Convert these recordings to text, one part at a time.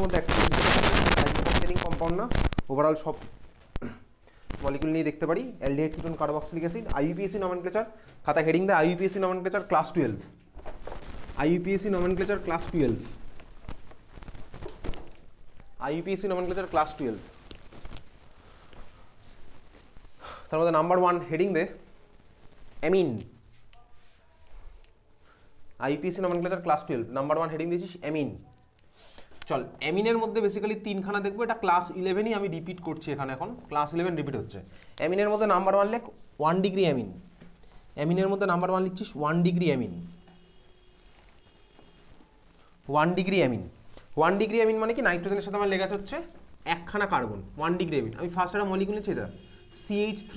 মধ্যে একটা containing compound না, ওভারঅল সব মলিকুল নিয়ে দেখতে পারি। Aldehyde ketone carboxylic acid, IUPAC nomenclature, খাতা হেডিং দেয় IUPAC nomenclature class 12, IUPAC nomenclature class 12, IUPAC nomenclature class 12। তার মধ্যে নাম্বার 1 হেডিং দে amine, IUPAC nomenclature class 12 number 1 heading দিয়েছিস অ্যামিন। চল অ্যামিনের মধ্যে বেসিক্যালি তিনখানা দেখবো, এটা ক্লাস 11ই আমি রিপিট করছি এখানে, এখন ক্লাস 11 রিপিট হচ্ছে। অ্যামিনের মধ্যে নাম্বার 1 লেখ 1 ডিগ্রি অ্যামিন, অ্যামিনের মধ্যে number 1 লিখছিস 1 degree amine, 1 degree amine. 1 degree amine মানে কি, নাইট্রোজেনের সাথে আমার লেগে আছে হচ্ছে একখানা কার্বন, 1 ডিগ্রি অ্যামিন। আমি ফার্স্ট একটা মলিকুল নিচ্ছি, এটা CH3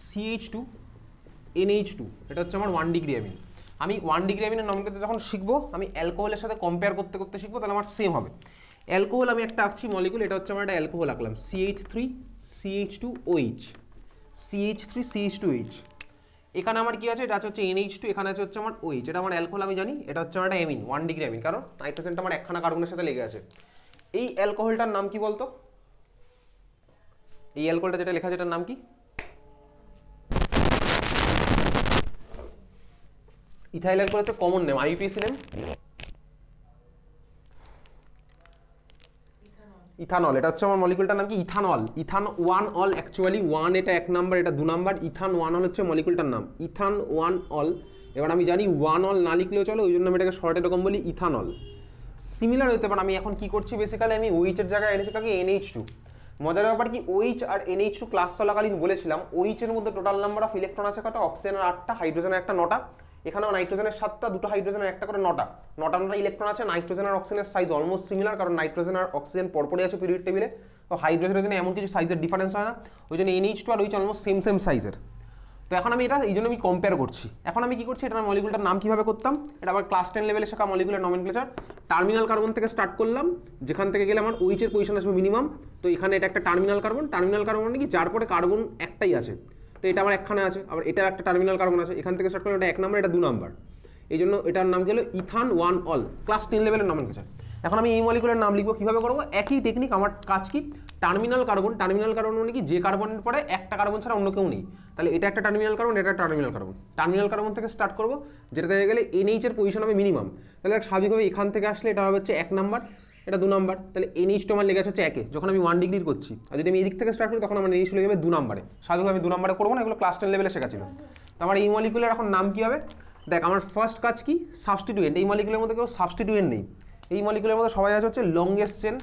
CH2 NH2, এটা হচ্ছে আমার 1 ডিগ্রি অ্যামিন। আমি 1 ডিগ্রি অ্যামিনের নমেনক্লেচার যখন শিখবো, আমি অ্যালকোহলের সাথে কম্পেয়ার করতে করতে শিখবো, তাহলে আমার সেম হবে। অ্যালকোহল আমি একটা আঁকছি মলিকুল, এটা হচ্ছে আমার একটা অ্যালকোহল আঁকলাম CH3 CH2OH, CH3 CH2OH। এখানে আমার কি আছে, এটা হচ্ছে NH2, এখানে আছে হচ্ছে আমার OH, এটা আমার অ্যালকোহল আমি জানি, এটা হচ্ছে আমার একটা অ্যামিন 1 ডিগ্রি অ্যামিন, কারণ নাইট্রোজেনটা আমার একখানা কার্বনের সাথে লেগে আছে। এই অ্যালকোহলটার নাম কি বলতো, এই অ্যালকোহলটা যেটা লেখা আছে এটার নাম কি? ইথাইল অ্যালকোহল হচ্ছে common name, IUPAC name ethanol. এটা হচ্ছে আমার মলিকুলটার নাম কি, ইথানল, ইথান 1 অল, অ্যাকচুয়ালি 1 এটা 1 নাম্বার, এটা 2 নাম্বার, ইথান 1 অল হচ্ছে মলিকুলটার নাম, ইথান 1 অল। এবার আমি জানি 1 অল না লিখলেও চলো, ওই জন্য আমি এটাকে শর্ট এরকম বলি ইথানল। সিমিলার হতে পারে, আমি এখন কি করছি বেসিক্যালি, আমি OH এর জায়গায় এনেছি কাকে, NH2। মজার ব্যাপার কি, OH আর NH2 ক্লাস চলাকালীন বলেছিলাম OH এর মধ্যে টোটাল নাম্বার অফ ইলেকট্রন আছে কটা, অক্সিজেনের 8টা, হাইড্রোজেনের একটা 9টা, এখানেও নাইট্রোজেনের 7টা, দুটো হাইড্রোজেনের একটা করে 9টা, 9টা ইলেকট্রন আছে। নাইট্রোজেন আর অক্সিজেনের সাইজ অলমোস্ট সিমিলার, কারণ নাইট্রোজেন আর অক্সিজেন পরপরই আছে পিরিয়ড টেবিলে, তো হাইড্রোজেনের জন্য এমন কিছু সাইজের ডিফারেন্স হয় না, ওই জন্য NH2 আর OH অলমোস্ট সেম সাইজের। তো এখন আমি এটা এই জন্য আমি কম্পেয়ার করছি। এখন আমি কি করছি, এটা মলিকুলটার নাম কিভাবে করতাম, এটা আবার ক্লাস 10 লেভেলে শেখা মলিকুলার নমেনক্লেচার। টার্মিনাল কার্বন থেকে স্টার্ট করলাম, যেখান থেকে গেলে আমার OH এর পজিশন আসবে মিনিমাম, তো এখানে এটা একটা টার্মিনাল কার্বন। টার্মিনাল কার্বন মানে কি, যার পরে কার্বন একটাই আছে, তো এটা আমার একখানে আছে, আবার এটা একটা টার্মিনাল কার্বন আছে, এখান থেকে স্টার্ট করলে এটা 1 নাম্বার, এটা 2 নাম্বার, এই জন্য এটার নাম কি হলো ইথান 1 অল, ক্লাস 10 লেভেলের নমেনক্লেচার। এখন আমি এই মলিকুলের নাম লিখবো, কিভাবে করবো, একই টেকনিক। আমার কাজ কি, টার্মিনাল কার্বন, টার্মিনাল কার্বন মানে কি, যে কার্বনের পরে একটা কার্বন ছাড়া অন্য কেউ নেই, তাহলে এটা একটা টার্মিনাল কার্বন, এটা একটা টার্মিনাল কার্বন। টার্মিনাল কার্বন থেকে স্টার্ট করবো, যেটা থেকে গেলে NH এর পজিশন হবে মিনিমাম, তাহলে স্বাভাবিকভাবে এখান থেকে আসলে এটা হবে হচ্ছে 1 নাম্বার, এটা 2 নাম্বার, তাহলে NH2 আমার লেগে আছে হচ্ছে 1-এ, যখন আমি 1 ডিগ্রির করছি। আর যদি আমি এই দিক থেকে স্টার্ট করি, তখন আমার NH লেগে যাবে 2 নাম্বারে। স্বাভাবিকভাবে আমি 2 নাম্বারে করবো না, এগুলো ক্লাস 10 লেভেলে শেখা ছিল। তো আমার এই মলিকুলের এখন নাম কি হবে, দেখ আমার ফার্স্ট কাজ কি, সাবস্টিটিউয়েন্ট। এই মলিকুলের মধ্যে কেউ সাবস্টিটিউয়েন্ট নেই, এই মলিকুলের মধ্যে সবাই আছে হচ্ছে লংগেস্ট চেন।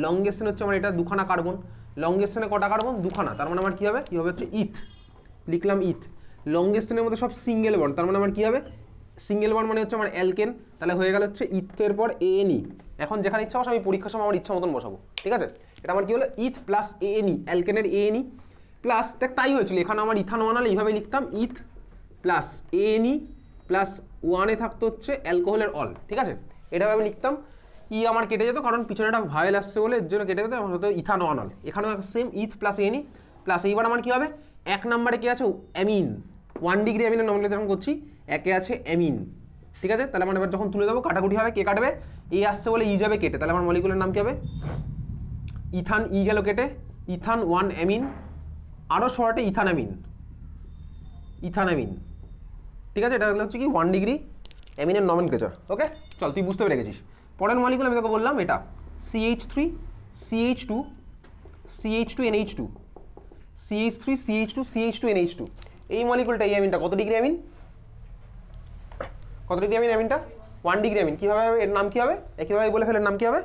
লংগেস্ট চেন হচ্ছে আমার এটা 2খানা কার্বন, লংগেস্ট চেনে কটা কার্বন, 2খানা, তার মানে আমার কি হবে, হচ্ছে ইথ, লিখলাম ইথ। লংগেস্ট চেনের মধ্যে সব সিঙ্গেল বন্ড, তার মানে আমার কি হবে, সিঙ্গেল বন্ড মানে হচ্ছে আমার অ্যালকেন, তাহলে হয়ে গেল হচ্ছে ইথের পর ANE। এখন যেখানে ইচ্ছা বসাবো, আমি পরীক্ষার সময় আমার ইচ্ছা মতন বসাবো, ঠিক আছে। এটা আমার কি হলো, ইথ প্লাস ANE, অ্যালকেনের ANE প্লাস, দেখ তাই হয়েছিল, এখানে আমার ইথান 1 হলে এইভাবে লিখতাম, ইথ প্লাস ANE প্লাস 1-এ থাকতো হচ্ছে অ্যালকোহলের অল, ঠিক আছে, এটা ভাবে লিখতাম। আমার কেটে যেত, কারণ পিছনে একটা ভায়েল আসছে বলে, এর জন্য কেটে যেত, আমার হতো ইথান 1 অল। এখানেও সেম ইথ প্লাস ANE প্লাস, এইবার আমার কি হবে, 1 নম্বরে কি আছে, অ্যামিন। 1 ডিগ্রি অ্যামিনের নমেনক্লেচার যখন করছি, 1-এ আছে অ্যামিন, ঠিক আছে। তাহলে আমার এবার যখন তুলে দেবো, কাটাকুটি হবে, কে কাটবে, আসছে বলে যাবে কেটে, তাহলে আমার মলিকুলের নাম কি হবে, ইথান, গেল কেটে, ইথান 1 অ্যামিন, আরও শর্টে ইথান অ্যামিন, ইথান অ্যামিন, ঠিক আছে। এটা হচ্ছে কি 1 ডিগ্রি অ্যামিনের নমেনক্লেচার। ওকে, চল তুই বুঝতে পেরে গেছিস। পরের মলিকুল আমি তোকে বললাম এটা CH3 CH2 CH2 NH2, CH3 CH2 CH2 NH2। এই মলিকুলটা, এই অ্যামিনটা কত ডিগ্রি অ্যামিন, কত ডিগ্রি অ্যামিন, অ্যামিনটা 1 ডিগ্রি অ্যামিন। কীভাবে হবে, এর নাম কী হবে, একইভাবে বলে ফেলে, নাম কী হবে,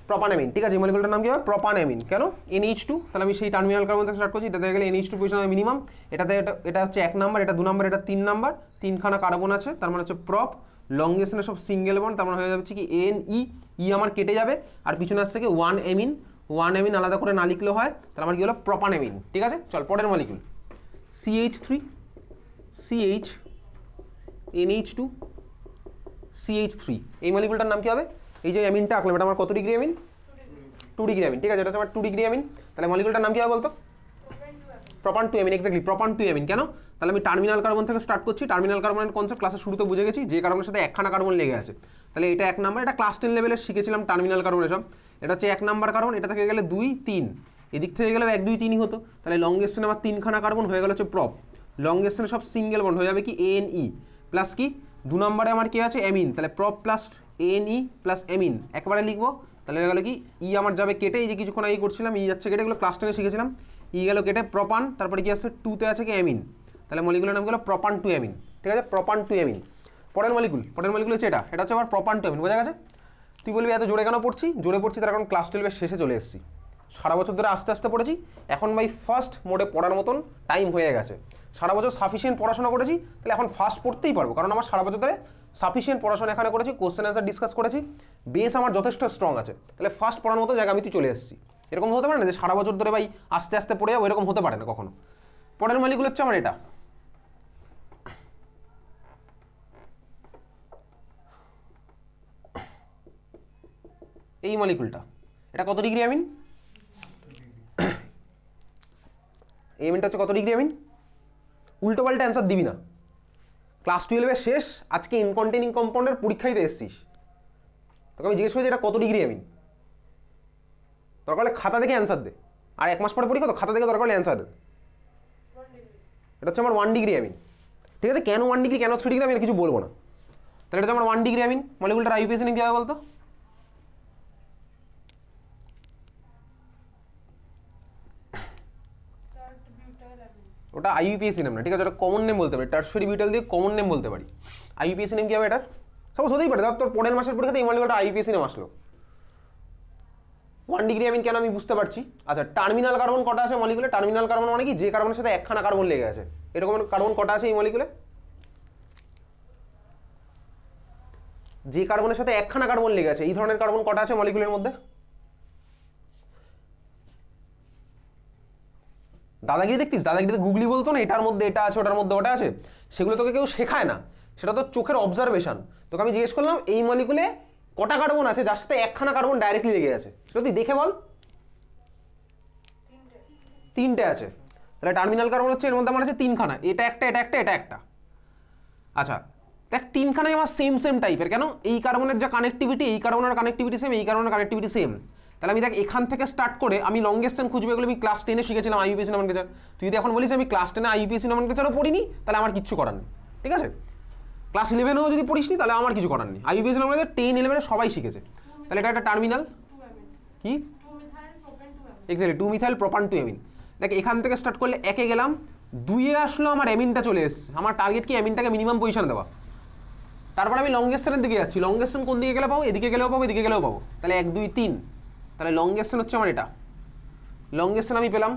প্রপানঅ্যামিন, ঠিক আছে। এই মলিকুলটার নাম কি হবে, প্রপানঅ্যামিন। কেন, NH2, তাহলে আমি সেই টার্মিনাল কার্বন থেকে স্টার্ট করছি, এটাতে গেলে NH2 পজিশন হবে মিনিমাম, এটাতে এটা হচ্ছে 1 নাম্বার, এটা 2 নাম্বার, এটা 3 নাম্বার, 3খানা কার্বন আছে, তার মানে হচ্ছে প্রপ, লংগেস্টনে সব সিঙ্গেল বন্ড, তার মানে হয়ে যাচ্ছে কি NE, আমার কেটে যাবে, আর পিছনে আসছে কি 1 অ্যামিন, 1 অ্যামিন আলাদা করে না লিখলেও হয়, তাহলে আমার কি হলো, প্রপানঅ্যামিন, ঠিক আছে। চল পরের molecule CH3 CH NH2 CH3, এই মলিকুলটার নাম কি হবে, এই যে অ্যামিনটা আঁকলাম, এটা আমার কত ডিগ্রি অ্যামিন, 2 ডিগ্রি অ্যামিন, ঠিক আছে। এটা হচ্ছে আমার 2 ডিগ্রি অ্যামিন, তাহলে মলিকুলটার নাম কি হবে বলতো, প্রপান 2 অ্যামিন, এক্স্যাক্টলি প্রপান 2 অ্যামিন। কেন, তাহলে আমি টার্মিনাল কার্বন থেকে স্টার্ট করছি, টার্মিনাল কার্বনের কনসেপ্ট ক্লাসের শুরুতে বুঝে গেছি, যে কার্বনের সাথে একখানা কার্বন লেগে আছে, তাহলে এটা 1 নাম্বার, এটা ক্লাস 10 লেভেলের শিখেছিলাম টার্মিনাল কার্বন এসব। এটা হচ্ছে 1 নাম্বার কার্বন, এটা থেকে গেলে 2 3, এদিক থেকে গেলে 1 2 3ই হতো। তাহলে লংগেস্ট আমার 3খানা কার্বন হয়ে গেল হচ্ছে প্রপ। লংগেস্ট সব সিঙ্গেল বন্ড হয়ে যাবে কি ANE প্লাস কি 2 নম্বরে আমার কি আছে অ্যামিন, তাহলে prop plus ANE plus amine একবারে লিখবো। তাহলে হয়ে গেল কি ই আমার যাবে কেটে, এই যে কিছুক্ষণ আগে করছিলাম ই যাচ্ছে কেটে, এগুলো ক্লাস 10 শিখেছিলাম। ই গেল কেটে প্রপান, তারপরে কি আছে 2তে আছে কি অ্যামিন, তাহলে মলিকুলের নাম গেলো প্রপান টু অ্যামিন। ঠিক আছে, প্রপান টু অ্যামিন। পরের মলিকুল হচ্ছে এটা হচ্ছে আবার প্রপান টু অ্যামিন। বোঝা গেছে? তুই বলবি এত জোরে কেন পড়ছি? জোরে পড়ছি তার কারণ ক্লাস 12 শেষে চলে এসেছি। সারা বছর ধরে আস্তে আস্তে পড়েছি, এখন ভাই ফার্স্ট মোডে পড়ার মতন টাইম হয়ে গেছে। সারা বছর সাফিসিয়েন্ট পড়াশোনা করেছি, তাহলে এখন ফার্স্ট পড়তেই পারবো, কারণ আমার সারা বছর ধরে সাফিসিয়েন্ট পড়াশোনা এখানে করেছি, কোশ্চেন অ্যান্সার ডিসকাস করেছি, বেস আমার যথেষ্ট স্ট্রং আছে। তাহলে ফার্স্ট পড়ার মতো জায়গা আমি তুই চলে এসেছি। এরকম হতে পারে না যে সারা বছর ধরে ভাই আস্তে আস্তে পড়ে যাবো, এরকম হতে পারে না কখনো। পরের মলিকুল হচ্ছে আমার এটা, এই মলিকুলটা, এটা কত ডিগ্রি অ্যামিন? এই অ্যামিনটা হচ্ছে কত ডিগ্রি অ্যামিন? উল্টো পাল্টা অ্যান্সার দিবি না, ক্লাস 12 শেষ, আজকে ইনকন্টেনিং কম্পাউন্ডের পরীক্ষা দিতে এসেছিস, তোকে আমি জিজ্ঞেস করছি এটা কত ডিগ্রি অ্যামিন। দরকার হলে খাতা দেখে অ্যান্সার দে, আর 1 মাস পরে পরীক্ষা তো খাতা দেখে দরকার হলে অ্যান্সার দে। এটা হচ্ছে আমার 1 ডিগ্রি অ্যামিন। ঠিক আছে, কেন 1 ডিগ্রি কেন 3 ডিগ্রি আমি কিছু বলবো না। তাহলে এটা হচ্ছে আমার 1 ডিগ্রি অ্যামিন। মলিকুলটার আইইউপিএসি নেম কি হবে বলতো? ওটা আইইউপিএসি নেম না, ঠিক আছে, ওটা কমন নেম বলতে পারি, টারশারি বিউটাইল দিয়ে কমন নেম বলতে পারি। আইইউপিএসি নেম কি হবে এটার? সাপোজ হতেই পারে, ধর তোর পরের মাসের পরীক্ষাতে এই মলিকুলটা আইইউপিএসি নেম আসলো। 1 ডিগ্রি অ্যামিন কেন আমি বুঝতে পারছি। আচ্ছা, টার্মিনাল কার্বন কটা আছে মলিকুলে? টার্মিনাল কার্বন মানে কি, যে কার্বনের সাথে একখানা কার্বন লেগে আছে, এরকম কার্বন কটা আছে এই মলিকুলে? যে কার্বনের সাথে একখানা কার্বন লেগে আছে, এই ধরনের কার্বন কটা আছে মলিকুলের মধ্যে? দাদাগিরি দেখতিস? দাদাগিরিতে গুগলি বলতো না এটার মধ্যে এটা আছে, ওটার মধ্যে ওটা আছে, সেগুলো তোকে কেউ শেখায় না, সেটা তো চোখের অবজারভেশন। তোকে আমি জিজ্ঞেস করলাম এই মলিকুলে কটা কার্বন আছে যার সাথে একখানা কার্বন ডাইরেক্টলি লেগে আছে, সেটা তুই দেখে বল। 3টে আছে। তাহলে টার্মিনাল কার্বন হচ্ছে এর মধ্যে আমার আছে 3খানা, এটা একটা, এটা একটা, এটা একটা। আচ্ছা দেখ, 3খানাই আমার সেম সেম টাইপের, কেন? এই কার্বনের যা কানেক্টিভিটি, এই কার্বনের কানেক্টিভিটি সেম, এই কার্বনের কানেক্টিভিটি সেম। তাহলে আমি দেখ এখান থেকে স্টার্ট করে আমি লংগেস্ট চেন খুঁজবে, এগুলো আমি ক্লাস 10 শিখেছিলাম আইইউপিএসি নমেনক্লেচার। তুই যদি এখন বলিস আমি ক্লাস 10 আইইউপিএসি নমেনক্লেচারও পড়িনি, তাহলে আমার কিচ্ছু করার নেই। ঠিক আছে, ক্লাস 11ও যদি পড়িসনি তাহলে আমার কিছু করার নেই। আইইউপিএসি নমেনক্লেচার 10 11 সবাই শিখেছে। তাহলে এটা একটা টার্মিনাল কি, এক্স্যাক্টলি 2 মিথাইল প্রপান টু অ্যামিন। দেখ এখান থেকে স্টার্ট করলে 1 এ গেলাম, 2 এ আসলো আমার অ্যামিনটা চলে এসছে, আমার টার্গেট কি অ্যামিনটাকে মিনিমাম পজিশনে দেওয়া। তারপর আমি লংগেস্টেনের দিকে যাচ্ছি, লংগেস্টেন কোন দিকে গেলে পাবো? এদিকে গেলেও পাবো, এদিকে গেলেও পাবো। তাহলে 1 2 3, তাহলে লংগেস্টেন হচ্ছে আমার এটা, লংগেস্টেন আমি পেলাম।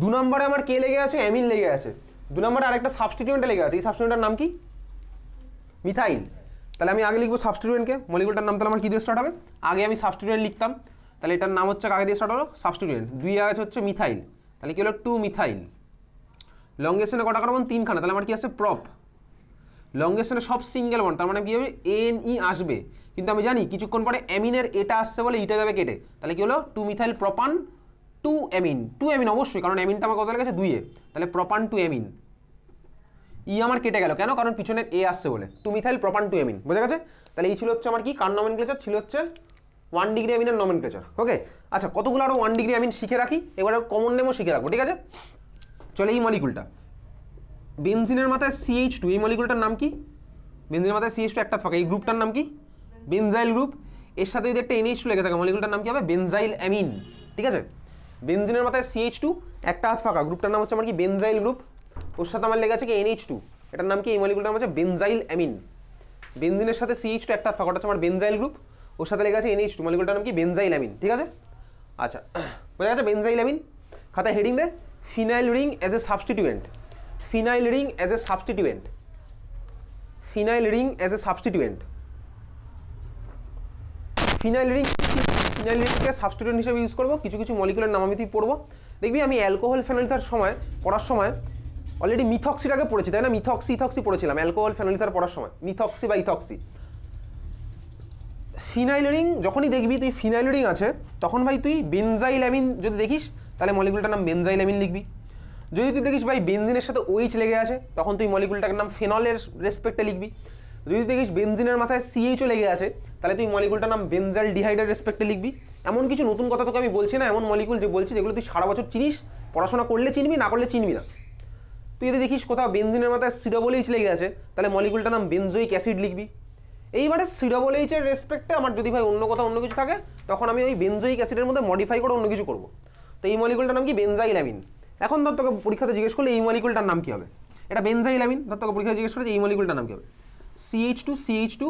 2 নম্বরে আমার কে লেগে আছে? অ্যামিন লেগে আছে। 2 নম্বরে আরেকটা সাবস্টিটিউয়েন্টে লেগে আছে, এই সাবস্টিটিউয়েন্টের নাম কি? মিথাইল। তাহলে আমি আগে লিখবো সাবস্টিটিউয়েন্টকে, মলিকুলটার নাম তাহলে আমার কি দিয়ে স্টার্ট হবে? আগে আমি সাবস্টিটিউয়েন্ট লিখতাম, তাহলে এটার নাম হচ্ছে কাকে দিয়ে স্টার্ট হলো? সাবস্টিটিউয়েন্ট। 2 আছে হচ্ছে মিথাইল, তাহলে কি হলো 2 মিথাইল। লংগেস্টেনে কটা কার্বন? 3খানা, তাহলে আমার কি আছে? প্রপ। লংগেস্টেনে সব সিঙ্গেল বন্ড, তার মানে কি হবে? এনই আসবে, কিন্তু আমি জানি কিছুক্ষণ পরে অ্যামিনের এটা আসছে বলে ইটা যাবে কেটে, তাহলে কি হলো 2 মিথাইল প্রপান 2 অ্যামিন। 2 অ্যামিন অবশ্যই, কারণ অ্যামিনটা আমার কত লেগেছে? 2 এ, তাহলে প্রপান 2 অ্যামিন। ই আমার কেটে গেল কেন? কারণ পিছনের এ আসছে বলে। 2 মিথাইল প্রপান 2 অ্যামিন। বোঝা গেছে? তাহলে এই ছিল হচ্ছে আমার কি কার নমেনক্লেচার? ছিল হচ্ছে 1 ডিগ্রি অ্যামিনের নমেনক্লেচার। ওকে, আচ্ছা কতগুলো আরো 1 ডিগ্রি অ্যামিন শিখে রাখি, এবার কমন নেমও শিখে রাখবো। ঠিক আছে, চলে এই মলিকুলটা বেনজিনের মাথায় CH2, এই মলিকুলটার নাম কি? বেনজিনের মাথায় CH2 একটা ফাঁকা, এই গ্রুপটার নাম কি? Benzyl group. এর সাথে যদি একটা NH2 লেগে থাকে, মলিকুলটার নাম কি হবে? Benzyl amine. ঠিক আছে, বেনজিনের মাথায় CH2 একটা হাত ফাঁকা, গ্রুপটার নাম হচ্ছে আমার কি? Benzyl group. ওর সাথে আমার লেগে আছে কি? NH2, এটার নাম কি? এই মলিকুলটার নাম হচ্ছে বেনজাইল অ্যামিন। বেনজিনের সাথে CH2 একটা ফাঁকা, ওটা হচ্ছে আমার বেনজাইল গ্রুপ, ওর সাথে লেগে আছে NH2, মলিকুলটার নাম কি? Benzyl amine. ঠিক আছে, আচ্ছা বোঝা গেছে? Benzyl amine. খাতায় হেডিং দে, phenyl ring as a substituent. Phenyl ring as a substituent. Phenyl ring as a substituent. Phenyl রিংকে সাবস্টিটিউয়েন্ট হিসেবে ইউজ করবো। কিছু কিছু মলিকুলের নাম আমি তুই পড়বো, দেখবি আমি অ্যালকোহল ফেনলিথার সময় পড়ার সময় অলরেডি মিথক্সিটাকে পড়েছি, তাই না? ইথক্সি পড়েছিলাম অ্যালকোহল ফেনলিথার পড়ার সময়, মিথক্সি বা ইথক্সি। ফিনাইল রিং যখনই দেখবি তুই ফিনাইল রিং আছে, তখন ভাই তুই বেনজাইল অ্যামিন যদি দেখিস, তাহলে মলিকুলটার নাম বেনজাইল অ্যামিন লিখবি। যদি তুই দেখিস ভাই বেনজিনের সাথে OH লেগে আছে, তখন তুই মলিকুলটার নাম ফেনলের রেসপেক্টে লিখবি। যদি দেখিস বেনজিনের মাথায় সিএইচও লেগে আছে, তাহলে তুই মলিকুলটার নাম বেনজাইল ডিহাইডের রেসপেক্টে লিখবি। এমন কিছু নতুন কথা তোকে আমি বলছি না, এমন মলিকুল যে বলছি যেগুলো তুই সারা বছর চিনিস, পড়াশোনা করলে চিনবি, না করলে চিনবি না। তুই যদি দেখিস কোথাও বেনজিনের মাথায় সিডাবলএইচ লেগে আছে, তাহলে মলিকুলটার নাম বেনজোইক অ্যাসিড লিখবি। এইবারে সিডাবলএইচের রেসপেক্টে আমার যদি ভাই অন্য কোথাও অন্য কিছু থাকে, তখন আমি ওই বেনজোইক অ্যাসিডের মধ্যে মডিফাই করে অন্য কিছু করবো। তো এই মলিকুলটার নাম কি? Benzyl amine. এখন ধর তোকে পরীক্ষাতে জিজ্ঞেস করলে এই মলিকুলটার নাম কি হবে, এটা বেনজাইল অ্যামিন। ধর তোকে পরীক্ষাতে জিজ্ঞেস করে যে এই মলিকুলটার নাম কি হবে, CH2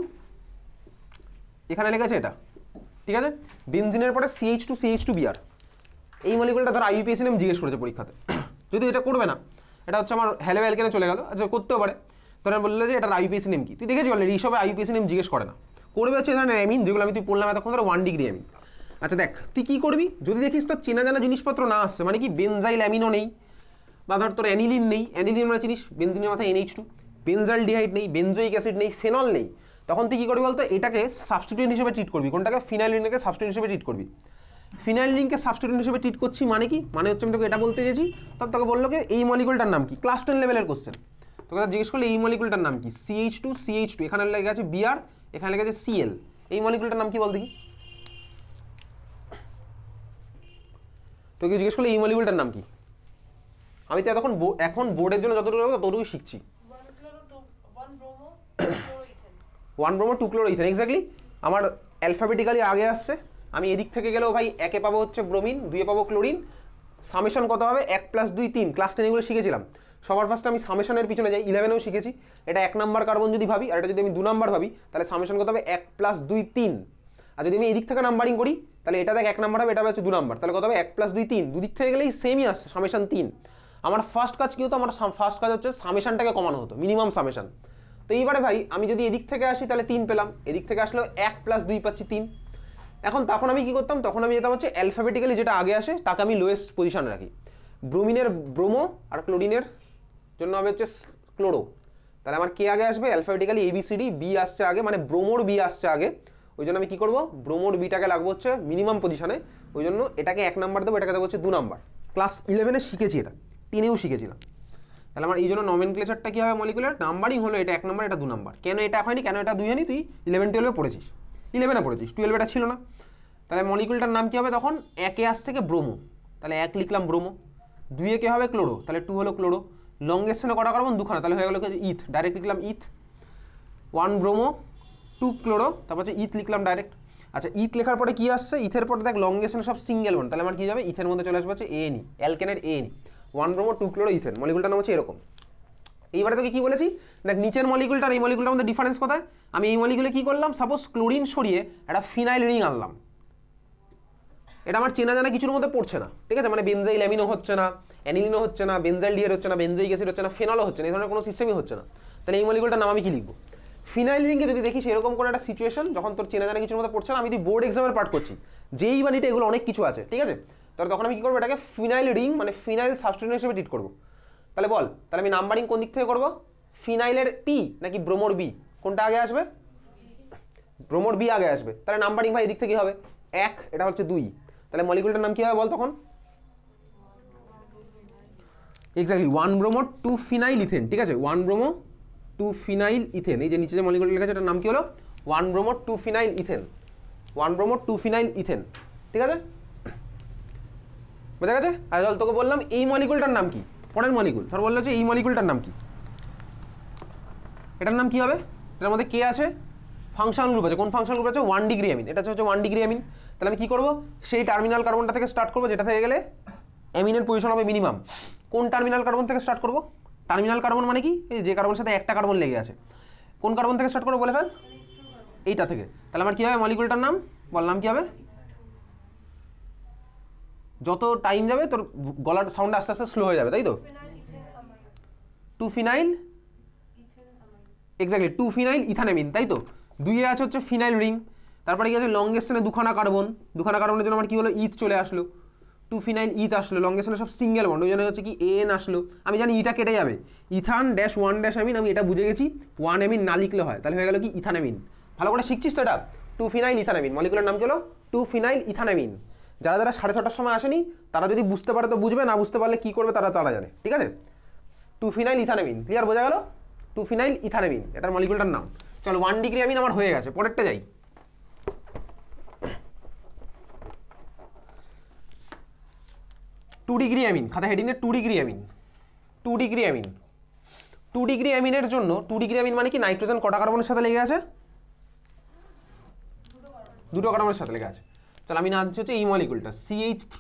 এখানে লেগে আছে এটা, ঠিক আছে। বেনজিনের পরে CH2Br, এই মলিকুলটা ধর আইইউপিএসি নেম জিজ্ঞেস করেছে পরীক্ষাতে, যদি এটা করবে না, এটা হচ্ছে আমার হ্যালো অ্যালকেনে চলে গেল, আচ্ছা করতেও পারে। তোরা বললো যে এটার আইইউপিএসি নেম কি, তুই দেখেছি অলরেডি এইসব আইইউপিএসি নেম জিজ্ঞেস করে না, করবে হচ্ছে ধরেন অ্যামিন, যেগুলো আমি তুই পড়লাম এতক্ষণ ধরে 1 ডিগ্রি অ্যামিন। আচ্ছা দেখ তুই কী করবি, যদি দেখিস তোর চেনা জানা জিনিসপত্র না আসছে, মানে কি বেনজাইল অ্যামিনও নেই, বা ধর তোর অ্যানিলিন নেই, অ্যানিলিন মানে চিনিস বেনজিনের মাথায় NH2, বেনজাইল ডিহাইড নেই, বেনজোইক অ্যাসিড নেই, ফেনল নেই, তখন তুই কী করবি বলতো, এটাকে সাবস্টিটিউয়েন্ট হিসেবে ট্রিট করবি। কোনটাকে? ফিনাইল রিংকে সাবস্টিটিউয়েন্ট হিসেবে ট্রিট করবি। ফিনাইল রিংকে সাবস্টিটিউয়েন্ট হিসেবে ট্রিট করছি মানে কি, মানে হচ্ছে আমি তোকে এটা বলতে চেয়েছি, তখন তোকে বললো কি এই মলিকুলটার নাম কি, ক্লাস 10 লেভেলের কোশ্চেন, তোকে জিজ্ঞেস করলে এই মলিকুলটার নাম কি, CH2 এখানে লেগে আছে Br, এখানে লেগে আছে Cl, এই মলিকুলটার নাম কি বল দেখি। তোকে জিজ্ঞেস করলে এই মলিকুলটার নাম কি, আমি তো এখন বোর্ডের জন্য যতটুকু ততটুকু শিখছি। 1 ব্রোমো 2 ক্লোরো ইথেন, এক্স্যাক্টলি আমার অ্যালফাবেটিক্যালি আগে আসছে। আমি এদিক থেকে গেলেও ভাই একে পাবো হচ্ছে ব্রোমিন, দুয়ে পাবো ক্লোরিন, সামেশন কত হবে 1 + 2 3, ক্লাস 10 এগুলো শিখেছিলাম। সবার ফার্স্টে আমি সামেশনের পিছনে যাই, 11এও শিখেছি। এটা 1 নাম্বার কার্বন যদি ভাবি, আর এটা যদি আমি 2 নাম্বার ভাবি, তাহলে সামেশন কত হবে 1 + 2 3। আর যদি আমি এদিক থেকে নাম্বারিং করি, তাহলে এটা দেখ 1 নাম্বার হবে, এটা হচ্ছে 2 নাম্বার, তাহলে কত হবে 1 + 2 3, দুদিক থেকে গেলেই সেমই আসছে সামেশন 3। আমার ফার্স্ট কাজ কী হতো, আমার ফার্স্ট কাজ হচ্ছে সামেশনটাকে কমানো হতো, মিনিমাম সামেশন। তো এইবারে ভাই আমি যদি এদিক থেকে আসি তাহলে 3 পেলাম, এদিক থেকে আসলেও 1 + 2 পাচ্ছি 3। তখন আমি কি করতাম, তখন আমি যেতাম হচ্ছে অ্যালফাবেটিক্যালি যেটা আগে আসে তাকে আমি লোয়েস্ট পজিশনে রাখি। ব্রোমিনের ব্রোমো আর ক্লোরিনের জন্য হবে হচ্ছে ক্লোরো, তাহলে আমার কে আগে আসবে, অ্যালফাবেটিক্যালি ABCD, বি আসছে আগে, মানে ব্রোমোর বি আসছে আগে, ওই জন্য আমি কী করবো, ব্রোমোর বিটাকে লাগবো হচ্ছে মিনিমাম পজিশনে, ওই জন্য এটাকে 1 নাম্বার দেবো, এটাকে দেবো হচ্ছে 2 নাম্বার। ক্লাস 11-এ শিখেছি, এটা 10-এও শিখেছিলাম। তাহলে আমার এই জন্য নমেনক্লেচারটা কী হবে, মলিকুলার নাম্বারিং হলো এটা 1 নাম্বার, এটা 2 নাম্বার। কেন এটা হয়নি, কেন এটা 2 হয়নি, তুই 11-12-এ পড়েছিস, 11-এ পড়েছিস, 12 এটা ছিল না। তাহলে মলিকুলটার নাম কী হবে তখন, 1-এ আসছে থেকে ব্রোমো, তাহলে 1 লিখলাম ব্রোমো, 2-এ কে হবে ক্লোরো, তাহলে 2 হলো ক্লোরো, লংগেস্টনে কটা কার্বন, 2খানা, তাহলে হয়ে গেল ইথ, ডাইরেক্ট লিখলাম ইথ, 1 ব্রোমো 2 ক্লোরো, তারপর হচ্ছে ইথ লিখলাম ডাইরেক্ট। আচ্ছা ইথ লেখার পরে কি আসছে, ইথের পরে দেখ লংগেস্টনে সব সিঙ্গেল বন্ড, তাহলে আমার কী যাবে, ইথের মধ্যে চলে আসবে হচ্ছে ANE, অ্যালকেনের ANE, 1 ব্রোমো 2 ক্লোরো ইথেন, মলিকুলটার নাম হচ্ছে এরকম। এইবারে তোকে কী বলেছি, দেখ নিচের মলিকুলটার এই মলিকুলটার মধ্যে ডিফারেন্স কোথায়, আমি এই মলিকুলে কী করলাম, সাপোজ ক্লোরিন সরিয়ে একটা ফিনাইল রিং আনলাম, এটা আমার চেনা জানা কিছুর মধ্যে পড়ছে না, ঠিক আছে, মানে বেনজাইল অ্যামিনও হচ্ছে না, অ্যানিলিনও হচ্ছে না, বেনজাইল ডিহাইড হচ্ছে না, বেনজোইক অ্যাসিড হচ্ছে না, ফেনলও হচ্ছে না, এই ধরনের কোনো সিস্টেমই হচ্ছে না। তাহলে এই মলিকুলটার নাম আমি কি লিখবো, ফিনাইল রিংকে যদি দেখিস এরকম কোনো একটা সিচুয়েশন, যখন তোর চেনা জানা কিছুর মধ্যে পড়ছে না, আমি যদি বোর্ড এক্সামের পার্ট করছি, যেই বা নিটে এগুলো অনেক কিছু আছে, ঠিক আছে, তাহলে তখন আমি কী করবো, এটাকে ফিনাইল রিং মানে ফিনাইল সাবস্টিটিউয়েন্ট হিসেবে ট্রিট করবো। তাহলে বল, তাহলে আমি নাম্বারিং কোন দিক থেকে করবো, ফিনাইলের পি নাকি ব্রোমোর বি, কোনটা আগে আসবে, ব্রোমোর বি আগে আসবে, তাহলে নাম্বারিং ভাই এদিক থেকে হবে 1, এটা হচ্ছে 2, তাহলে মলিকুলটার নাম কী হবে বল তখন, এক্স্যাক্টলি 1 ব্রোমো 2 ফিনাইল ইথেন, ঠিক আছে, 1 ব্রোমো 2 ফিনাইল ইথেন, এই যে নিচে যে মলিকুলটা লেখা আছে এটার নাম কি হলো 1 bromo 2 phenyl ethane, 1 bromo 2 phenyl ethane, ঠিক আছে, বোঝা গেছে। আর তোকে বললাম এই মলিকুলটার নাম কি, পরের মলিকুল ধর বললো যে এই মলিকুলটার নাম কি, এটার নাম কি হবে, এটার মধ্যে কে আছে, ফাংশনাল গ্রুপ আছে, কোন ফাংশনাল গ্রুপ আছে 1 ডিগ্রি অ্যামিন, এটা হচ্ছে 1 ডিগ্রি অ্যামিন। তাহলে আমি কী করবো, সেই টার্মিনাল কার্বনটা থেকে স্টার্ট করবো, যেটা থেকে গেলে অ্যামিনের পজিশন হবে মিনিমাম। কোন টার্মিনাল কার্বন থেকে স্টার্ট করবো, টার্মিনাল কার্বন মানে কি, এই যে কার্বনের সাথে একটা কার্বন লেগে আছে, কোন কার্বন থেকে স্টার্ট করবো বলে ফেল, এইটা থেকে। তাহলে আমার কী হবে মলিকুলটার নাম, বল নাম কী হবে, যত টাইম যাবে তোর গলার সাউন্ড আস্তে আস্তে স্লো হয়ে যাবে, তাই তো, 2 ফিনাইল, এক্স্যাক্টলি 2 ফিনাইল ইথানামিন, তাই তো। 2-এ আছে হচ্ছে ফিনাইল রিং, তারপরে কি আছে লংগেস্টনে 2খানা কার্বন, 2খানা কার্বনের জন্য আমার কি হলো ইথ চলে আসলো, 2 ফিনাইল ইথ আসলো, লংগেস্টনে সব সিঙ্গেল বন্ড, ওই জন্য হচ্ছে কি AN আসলো, আমি জানি ইটা কেটে যাবে, ইথান ড্যাশ 1 ড্যাশ অ্যামিন, আমি এটা বুঝে গেছি, 1 অ্যামিন না লিখলে হয়, তাহলে হয়ে গেল কি ইথানামিন। ভালো করে শিখছিস তো এটা, 2 ফিনাইল ইথানামিন, মলিকুলার নাম কি হলো 2 ফিনাইল ইথানামিন। যারা যারা 6:30টার সময় আসেনি তারা যদি বুঝতে পারে তো বুঝবে, না বুঝতে পারলে কী করবে তারা জানে, ঠিক আছে। 2 ফিনাইল ইথানামিন, ক্লিয়ার, বোঝা গেল, 2 ফিনাইল ইথানামিন এটার মলিকুলটার নাম। চলো 1 ডিগ্রি অ্যামিন আমার হয়ে গেছে, পরেরটা যাই। 2 ডিগ্রি অ্যামিন, খাতা হেডিং এ 2 degree amine. 2 degree amine, 2 degree অ্যামিনের জন্য 2 ডিগ্রি অ্যামিন মানে কি নাইট্রোজেন কটা কার্বনের সাথে লেগে আছে? দুটো কার্বনের সাথে লেগে আছে। চল আমি নামছি হচ্ছে এই মলিকুলটা CH3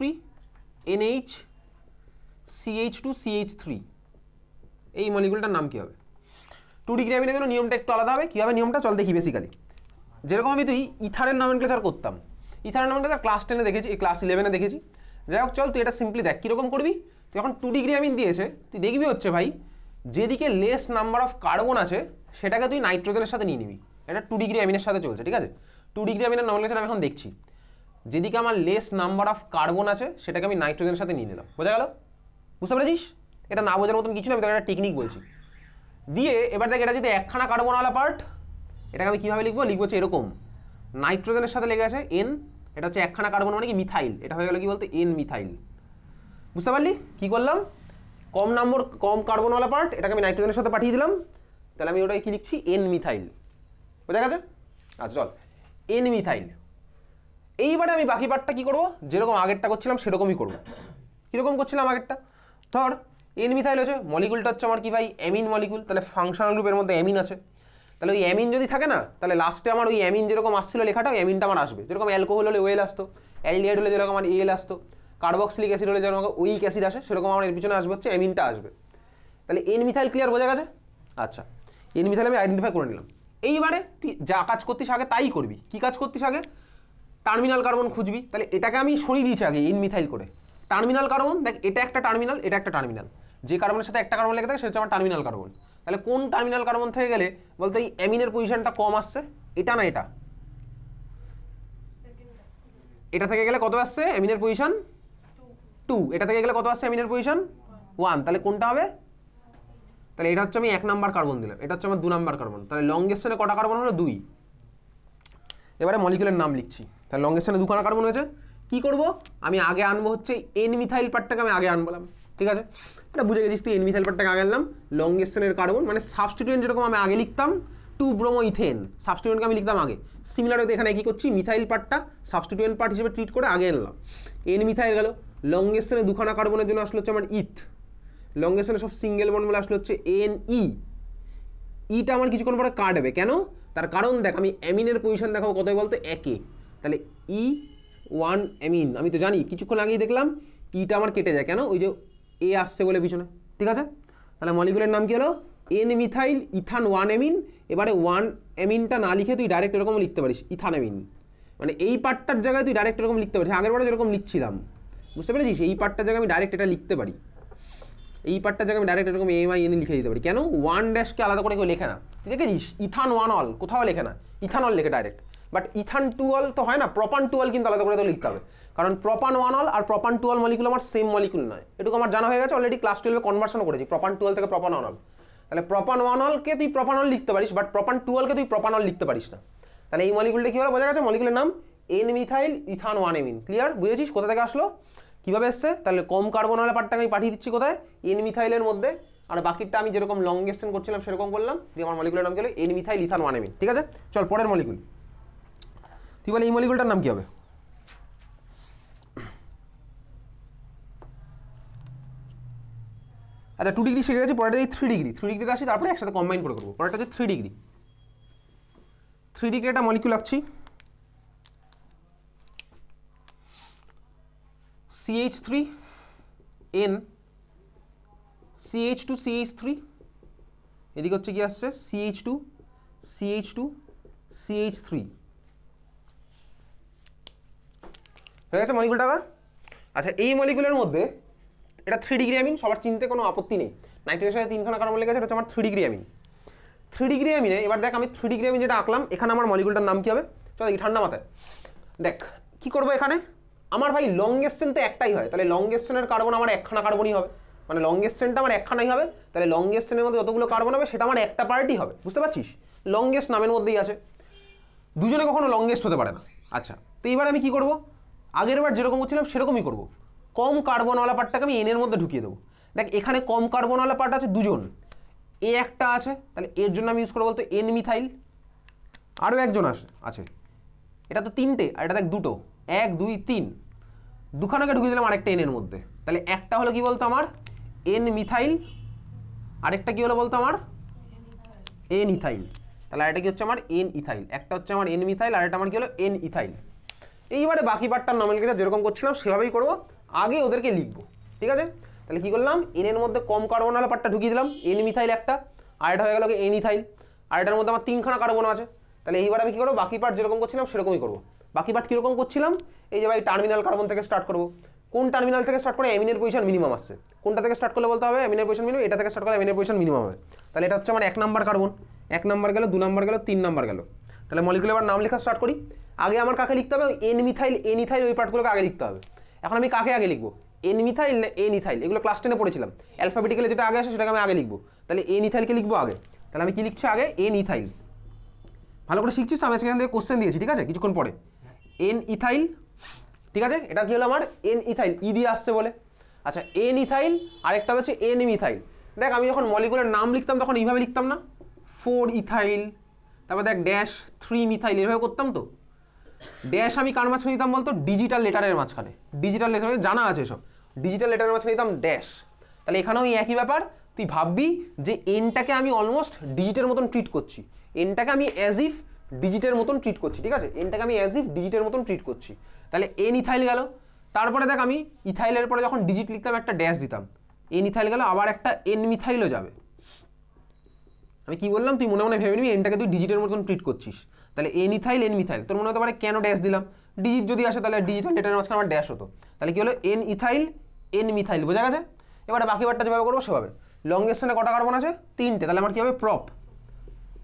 NH CH2 CH3, এই মলিকুলটার নাম কি হবে? 2 ডিগ্রি অ্যামিনের জন্য নিয়মটা একটু আলাদা হবে। কি হবে নিয়মটা চল দেখি। বেসিক্যালি যেরকম আমি তুই ইথারের নমেনক্লেচার করতাম, ইথারের নমেনক্লেচার ক্লাস 10-এ দেখেছি, এই ক্লাস 11-এ দেখেছি। যাই হোক চল তুই এটা সিম্পলি দেখ কীরকম করবি। তুই যখন 2 ডিগ্রি অ্যামিন দিয়েছে তুই দেখবি হচ্ছে ভাই যেদিকে লেস নাম্বার অফ কার্বন আছে সেটাকে তুই নাইট্রোজেনের সাথে নিয়ে নিবি। এটা 2 ডিগ্রি অ্যামিনের সাথে চলছে, ঠিক আছে? 2 ডিগ্রি অ্যামিনের নমেনক্লেচার আমি এখন দেখছি, যেদিকে আমার লেস নাম্বার অফ কার্বন আছে সেটাকে আমি নাইট্রোজেনের সাথে নিয়ে নিলাম। বোঝা গেল? বুঝতে পেরেছিস? এটা না বোঝার মতন কিছু না, আমি তোকে একটা টেকনিক বলছি। দিয়ে এবার দেখ এটা যদি একখানা কার্বনওয়ালা পার্ট, এটাকে আমি কীভাবে লিখবো? লিখবো হচ্ছে এরকম, নাইট্রোজেনের সাথে লেগে আছে N, এটা হচ্ছে একখানা কার্বন মানে কি মিথাইল, এটা হয়ে গেল কি বলতে N মিথাইল। বুঝতে পারলি কি করলাম? কম কার্বনওয়ালা পার্ট এটাকে আমি নাইট্রোজেনের সাথে পাঠিয়ে দিলাম, তাহলে আমি ওটাকে কি লিখছি? N methyl. বোঝা গেছে? আচ্ছা চল N মিথাইল। এইবারে আমি বাকি পার্টটা কি করবো? যেরকম আগেরটা করছিলাম সেরকমই করবো। কীরকম করছিলাম আগেরটা? ধর N মিথাইল হচ্ছে মলিকুলটা হচ্ছে আমার কি ভাই? অ্যামিন মলিকুল, তাহলে ফাংশনাল গ্রুপের মধ্যে অ্যামিন আছে। তাহলে ওই অ্যামিন যদি থাকে না, তাহলে লাস্টে আমার ওই অ্যামিন যেরকম আসছিল লেখাটা, ওই অ্যামিনটা আমার আসবে। যেরকম অ্যালকোহল হলে ওয়েল আসতো, অ্যালডিহাইড হলে যেরকম আমার এল আসতো, কার্বক্সিলিক অ্যাসিড হলে যেরকম ওইক অ্যাসিড আসে, সেরকম আমার এর পিছনে আসবে হচ্ছে অ্যামিনটা আসবে। তাহলে N মিথাইল ক্লিয়ার? বোঝা গেছে? আচ্ছা N মিথাইল আমি আইডেন্টিফাই করে নিলাম। এইবারে তুই যা কাজ করতিস আগে তাই করবি। কি কাজ করতিস আগে? টার্মিনাল কার্বন খুঁজবি। তাহলে এটাকে আমি সরিয়ে দিয়েছি আগে N মিথাইল করে। টার্মিনাল কার্বন দেখ, এটা একটা টার্মিনাল, এটা একটা টার্মিনাল, যে কার্বনের সাথে একটা কার্বন লেগে থাকে সেটা হচ্ছে আমার টার্মিনাল কার্বন। তাহলে কোন টার্মিনাল কার্বন থেকে গেলে বলতে এই অ্যামিনের পজিশনটা কম আসছে? এটা না এটা? এটা থেকে গেলে কত আসছে অ্যামিনের পজিশন? 2। এটা থেকে গেলে কত আসছে অ্যামিনের পজিশন? 1। তাহলে কোনটা হবে? তাহলে এটা হচ্ছে আমি 1 নাম্বার কার্বন দিলাম, এটা হচ্ছে আমার 2 নাম্বার কার্বন। তাহলে লংগেস্টনে কটা কার্বন হলো? 2। এবারে মলিকুলের নাম লিখছি। তাহলে লংগেস্টনে 2খানা কার্বন হয়েছে। কি করব? আমি আগে আনবো হচ্ছে N মিথাইল পার্টটাকে আমি আগে আনবলাম, ঠিক আছে? এটা বুঝে গেছিস তুই, N মিথাইল পার্টটাকে আগে আনলাম। লংগেস্টনের কার্বন মানে সাবস্টিটিউয়েন্ট যেরকম আমি আগে লিখতাম 2 ব্রোমো ইথেন, সাবস্টিটিউয়েন্টকে আমি লিখতাম আগে। সিমিলার হতে এখানে কি করছি? মিথাইল পার্টটা সাবস্টিটিউয়েন্ট পার্ট হিসেবে ট্রিট করে আগে আনলাম। N মিথাইল গেল। লংগেস্টনে 2খানা কার্বনের জন্য আসলে হচ্ছে আমার ইথ। লংগেস্টনে সব সিঙ্গেল বন্ড বলে আসলে হচ্ছে NE। ইটা আমার কিছুক্ষণ পরে কাটবে, কেন? তার কারণ দেখ আমি অ্যামিনের পজিশন দেখাবো কতই বলতো? 1-এ। তাহলে E1 অ্যামিন, আমি তো জানি কিছুক্ষণ আগেই দেখলাম ইটা আমার কেটে যায়, কেন? ওই যে এ আসছে বলে পিছনে, ঠিক আছে? তাহলে মলিকুলের নাম কি হলো? N methyl Ethan 1 amine. এবারে 1 অ্যামিনটা না লিখে তুই ডাইরেক্ট এরকম লিখতে পারিস ইথান অ্যামিন, মানে এই পার্টটার জায়গায় তুই ডাইরেক্ট এরকম লিখতে পারিস। আগের বারে যেরকম লিখছিলাম, বুঝতে পেরেছিস? এই পার্টটার জায়গায় আমি ডাইরেক্ট এটা লিখতে পারি, এই পার্টটার জায়গায় আমি ডাইরেক্ট এরকম AMIN লিখে দিতে পারি। কেন? 1 ড্যাশকে আলাদা করে কেউ লেখে না, তুই দেখেছিস? ইথান 1 অল কোথাও লেখে না, ইথানল লেখে ডাইরেক্ট। বাট ইথান 2 অল তো হয় না, প্রপান 2 অল কিন্তু আলাদা করে তো লিখতে হবে, কারণ প্রপান 1 অল আর প্রপান 2 অল মলিকুল আমার সেম মলিকুল নয়। এটুকু আমার জানা হয়ে গেছে অলরেডি, ক্লাস 12-এ কনভার্সনও করেছি প্রপান 2 অল থেকে প্রপান 1 অল। তাহলে প্রপান 1 অলকে তুই প্রপান অল লিখতে পারিস, বাট প্রপান 2 অলকে তুই প্রপান অল লিখতে পারিস না। তাহলে এই মলিকুলটা কি হলো? বোঝা গেছে? মলিকুলের নাম N methyl Ethan 1 amine. Clear? বুঝেছিস কোথা থেকে আসলো, কীভাবে এসছে? তাহলে কম কার্বনওয়ালা পার্টটাকে আমি পাঠিয়ে দিচ্ছি কোথায়? N মিথাইলের মধ্যে। আর বাকিটা আমি যেরকম লংগেস্টন করছিলাম সেরকম করলাম, দিয়ে আমার মলিকুলের নাম কি হলো? N methyl Ethan 1 amine. ঠিক আছে, চল পরের মলিকুল। তুই বলে এই মলিকুলটার নাম কি হবে? আচ্ছা 2 ডিগ্রি শিখে গেছি, পরেরটা 3 ডিগ্রি। 3 ডিগ্রিতে আসি, তারপরে একসাথে কম্বাইন করে করবো। পরেরটা হচ্ছে 3 ডিগ্রি। 3 ডিগ্রি একটা মলিকুল আঁকছি, CH3 N CH2 CH3, এদিকে হচ্ছে কি আসছে? CH2 CH2 CH3। হয়ে গেছে মলিকুলটা? আচ্ছা এই মলিকুলের মধ্যে এটা 3 ডিগ্রি অ্যামিন, সবার চিনতে কোনো আপত্তি নেই। নাইট্রোজেনের সাথে 3খানা কার্বন লেগে আছে, এটা হচ্ছে আমার 3 ডিগ্রি অ্যামিন। 3 ডিগ্রি অ্যামিনে এবার দেখ আমি 3 ডিগ্রি অ্যামিন যেটা আঁকলাম, এখানে আমার মলিকুলটার নাম কি হবে? চল এই ঠান্ডা মাথায় দেখ কি করবো এখানে। আমার ভাই লংগেস্ট চেন তো একটাই হয়, তাহলে লংগেস্ট চেনের কার্বন আমার একখানা কার্বনই হবে, মানে লংগেস্ট চেনটা আমার একখানাই হবে। তাহলে লংগেস্ট চেনের মধ্যে যতগুলো কার্বন হবে সেটা আমার একটা পার্টই হবে, বুঝতে পারছিস? লংগেস্ট নামের মধ্যেই আছে, দুজনে কখনো লংগেস্ট হতে পারে না। আচ্ছা তো এইবার আমি কি করব? আগের বার যেরকম হচ্ছিলাম সেরকমই করব। কম কার্বনওয়ালা পার্টটাকে আমি এনের মধ্যে ঢুকিয়ে দেবো। দেখ এখানে কম কার্বনওয়ালা পার্ট আছে দুজন, এ একটা আছে, তাহলে এর জন্য আমি ইউজ করবো বলতে N মিথাইল। আরও একজন আছে, এটা তো তিনটে আর এটা দেখ দুটো, 1 2 3, দুখানাকে ঢুকিয়ে দিলাম আরেকটা এনের মধ্যে, তাহলে একটা হলো কি বলতো আমার এন মিথাইল, আরেকটা কি হলো বলতো আমার এন ইথাইল, তাহলে আরেকটা কি হচ্ছে আমার এন ইথাইল, একটা হচ্ছে আমার এন মিথাইল আর একটা আমার কি হলো এন ইথাইল। এইবারে বাকি পার্টটার নমেনক্লেচার যেরকম করছিলাম সেভাবেই করবো, আগে ওদেরকে লিখবো, ঠিক আছে। তাহলে কি করলাম, এন এর মধ্যে কম কার্বনওয়ালা পার্টটা ঢুকিয়ে দিলাম, এন মিথাইল একটা, আর এটা হয়ে গেল এন ইথাইল, আর এটার মধ্যে আমার 3খানা কার্বন আছে। তাহলে এইবার আমি কি করবো, বাকি পার্ট যেরকম করছিলাম সেরকমই করবো। বাকি পার্ট কীরকম করছিলাম, এই যে ভাই টার্মিনাল কার্বন থেকে স্টার্ট করবো, কোন টার্মিনাল থেকে স্টার্ট করে অ্যামিনের পজিশন মিনিমাম আসছে, কোনটা থেকে স্টার্ট করলে বলতে হবে অ্যামিনের পজিশন মিনিমাম, এটা থেকে স্টার্ট করলে অ্যামিনের পজিশন মিনিমাম হবে। তাহলে এটা হচ্ছে আমার 1 নাম্বার কার্বন, 1 নাম্বার গেল, 2 নাম্বার গেল, 3 নাম্বার গেল। তাহলে মলিকুলে এবার নাম লেখা স্টার্ট করি। আগে আমার কাকে লিখতে হবে, এন মিথাইল এন ইথাইল, ওই পার্টগুলোকে আগে লিখতে হবে। এখন আমি কাকে আগে লিখবো, এন মিথাইল না এন ইথাইল, এগুলো ক্লাস 10-এ পড়েছিলাম, অ্যালফাবেটিক্যালি যেটা আগে আসে সেটাকে আমি আগে লিখবো। তাহলে এন ইথাইলকে লিখবো আগে, তাহলে আমি কি লিখছি আগে এন ইথাইল। ভালো করে শিখছিস তো, আমি সেখান থেকে কোশ্চেন দিয়েছি, ঠিক আছে, কিছুক্ষণ পরে এন ইথাইল, ঠিক আছে। এটা কি হলো আমার এন ইথাইল, ই দিয়ে আসছে বলে। আচ্ছা এন ইথাইল, আরেকটা হচ্ছে এন মিথাইল। দেখ আমি যখন মলিকুলের নাম লিখতাম তখন এইভাবে লিখতাম না, 4 ইথাইল, তারপর দেখ ড্যাশ 3 মিথাইল, এভাবে করতাম তো। ড্যাশ আমি কার মাঝখানে দিতাম বলতো, ডিজিটাল লেটারের মাঝখানে, ডিজিটাল লেটার জানা আছে সব, ডিজিটাল লেটারের মাঝখানে দিতাম ড্যাশ। তাহলে এখানেও এই একই ব্যাপার, তুই ভাববি যে এনটাকে আমি অলমোস্ট ডিজিটের মতন ট্রিট করছি, এনটাকে আমি অ্যাজ ইফ ডিজিটের মতন ট্রিট করছি, ঠিক আছে, এনটাকে আমি অ্যাজ ইফ ডিজিটের মতন ট্রিট করছি। তাহলে এন ইথাইল গেল, তারপরে দেখ আমি ইথাইলের পরে যখন ডিজিট লিখতাম একটা ড্যাশ দিতাম, এন ইথাইল গেল, আবার একটা এন মিথাইলও যাবে। আমি কি বললাম, তুই মনে মনে ভেবে নিবি এনটাকে তুই ডিজিটের মতন ট্রিট করছিস। তাহলে এন ইথাইল এন মিথাইল, তোর মনে হতে পারে কেন ড্যাশ দিলাম, ডিজিট যদি আসে তাহলে ডিজিটাল লেটারের মাঝখানে আমার ড্যাশ হতো। তাহলে কি হলো এন ইথাইল এন মিথাইল, বোঝা গেছে। এবারে বাকি বারটা যেভাবে করবো সেভাবে। লংগেস্টনে কটা কার্বন আছে, 3টে, তাহলে আমার কি হবে প্রপ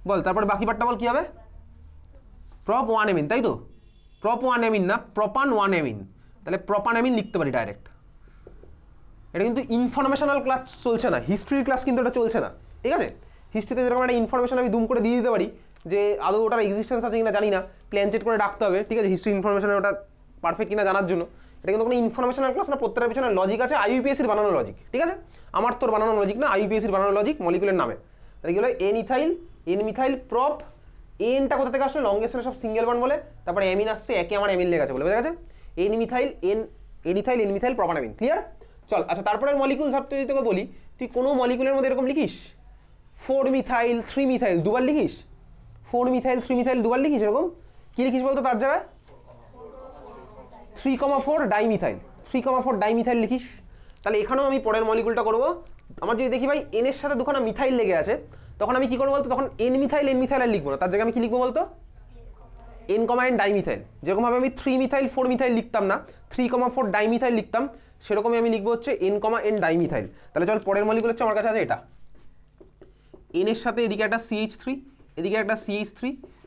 বল, তারপরে বাকি পার্টটা বল কি হবে, প্রপ 1 এমিন, তাই তো, প্রপ 1 এমিন না, প্রপান 1 এমিন, তাহলে প্রপান এমিন লিখতে পারি ডাইরেক্ট। এটা কিন্তু ইনফরমেশনাল ক্লাস চলছে না, হিস্ট্রির ক্লাস কিন্তু এটা চলছে না, ঠিক আছে। হিস্ট্রিতে যেরকম একটা ইনফরমেশন আমি দুম করে দিয়ে দিতে পারি, যে আদৌ ওটার এক্সিস্টেন্স আছে কিনা জানি না, প্ল্যান চেট করে রাখতে হবে, ঠিক আছে, হিস্ট্রি ইনফরমেশন ওটা পারফেক্ট কিনা জানার জন্য। এটা কিন্তু কোনো ইনফরমেশনাল ক্লাস না, প্রত্যেকটার পিছনে লজিক আছে, আইইউপিএসির বানানো লজিক, ঠিক আছে, আমার তোর বানানো লজিক না, আইইউপিএসির বানানো লজিক মলিকুলের নামে। তাহলে কি হলো N ethyl N methyl prop, এনটা কোথা থেকে আসলো, লংগেস্টনে সব সিঙ্গেল বন্ড বলে, তারপরে এমিন আসছে, একে আমার এমিন লেগে আছে বলে, বোঝা গেছে, N methyl N ethyl N methyl propane amine, clear. চল আচ্ছা, তারপরে মলিকুল ধরতে যদি তোকে বলি, তুই কোনো মলিকুলের মধ্যে এরকম লিখিস 4 মিথাইল 3 মিথাইল দুবার লিখিস, 4 মিথাইল 3 মিথাইল দুবার লিখিস, এরকম কি লিখিস বলতো তার জায়গায় 3,4 ডাইমিথাইল, 3,4 ডাইমিথাইল লিখিস। তাহলে এখানেও আমি পরের মলিকুলটা করবো, আমার যদি দেখি ভাই এনের সাথে দুখানা মিথাইল লেগে আছে, তখন আমি কি করবো বলতো, তখন এন মিথাইল আর লিখবো না, তার জায়গায় আমি কি লিখবো বলতো এন, ডাইমিথাইল। যেরকমভাবে আমি 3 মিথাইল 4 মিথাইল লিখতাম না, 3,4 ডাইমিথাইল লিখতাম, সেরকমই আমি লিখবো হচ্ছে এন ডাইমিথাইল। তাহলে চল পরের মলিকুল হচ্ছে আমার কাছে আছে এটা, এনের সাথে এদিকে একটা CH3, এদিকে একটা CH3,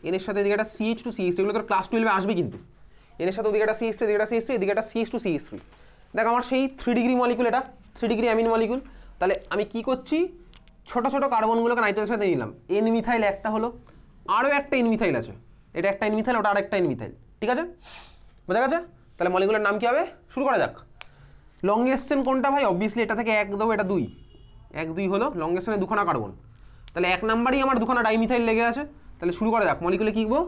এনের সাথে এদিকে একটা CH2 CH3, এগুলো তোর ক্লাস 12-এ আসবে কিন্তু, এনের সাথে ওদিকে একটা CH3 এদিকে একটা CH3 এদিকে একটা CH2 CH3। দেখ আমার সেই 3 ডিগ্রি মলিকুল, এটা 3 ডিগ্রি অ্যামিন মলিকুল। তাহলে আমি কি করছি, ছোট ছোট কার্বনগুলোকে নাইট্রোজেনের সাথে নিলাম, এন মিথাইল একটা হলো, আরও একটা এন মিথাইল আছে, এটা একটা এন মিথাইল, ওটা আর একটা এন মিথাইল, ঠিক আছে, বোঝা গেছে। তাহলে মলিকুলের নাম কি হবে, শুরু করা যাক। লংগেস্ট কোনটা ভাই, অবভিয়াসলি এটা থেকে 1 দেবো, এটা 2, 1 2 হলো, লংগেস্টনে দুখানা কার্বন, তাহলে 1 নাম্বারই আমার দুখানা ডাইমিথাইল লেগে আছে। তাহলে শুরু করা যাক, মলিকুলে কি লিখবো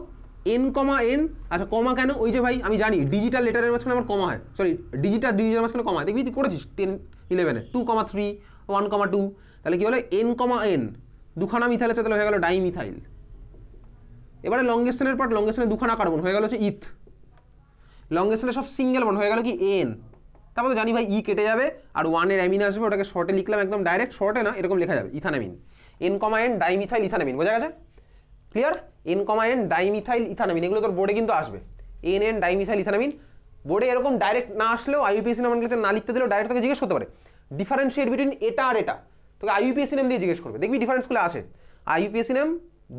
এন, আচ্ছা কমা কেন, ওই যে ভাই আমি জানি ডিজিটাল লেটারের মাঝখানে আমার কমা হয়, সরি ডিজিটাল মাঝখানে কমা হয়, দেখবি তুই করেছিস 10 11-এ 2,3 1,2, তাহলে কি হলো এন, দুখানা মিথাইল আছে, তাহলে হয়ে গেল ডাইমিথাইল। এবারে লংগেস্টনের পার্ট, লংগেস্টনে দুখানা কার্বন হয়ে গেল হচ্ছে ইথ, লংগেস্টনে সব সিঙ্গেল বন্ড হয়ে গেল কি এন, তারপর তো জানি ভাই ই কেটে যাবে আর 1 এর অ্যামিন আসবে, ওটাকে শর্টে লিখলাম, একদম ডাইরেক্ট শর্টে না, এরকম লেখা যাবে ইথানামিন, এন, ডাইমিথাইল ইথানামিন, বোঝা গেছে, ক্লিয়ার। এন, ডাইমিথাইল ইথানামিন, এগুলো তোর বোর্ডে কিন্তু আসবে, এন ডাইমিথাইল ইথানামিন। বোর্ডে এরকম ডাইরেক্ট না আসলেও, আইইউপিএসি নমেনক্লেচার না লিখতে দিলেও ডাইরেক্ট তোকে জিজ্ঞেস করতে পারে ডিফারেন্সিয়েট বিটুইন এটা আর এটা, তোকে আইইউপিএসি নেম দিয়ে জিজ্ঞেস করবে, দেখবি ডিফারেন্সগুলো আছে, আইইউপিএসি নেম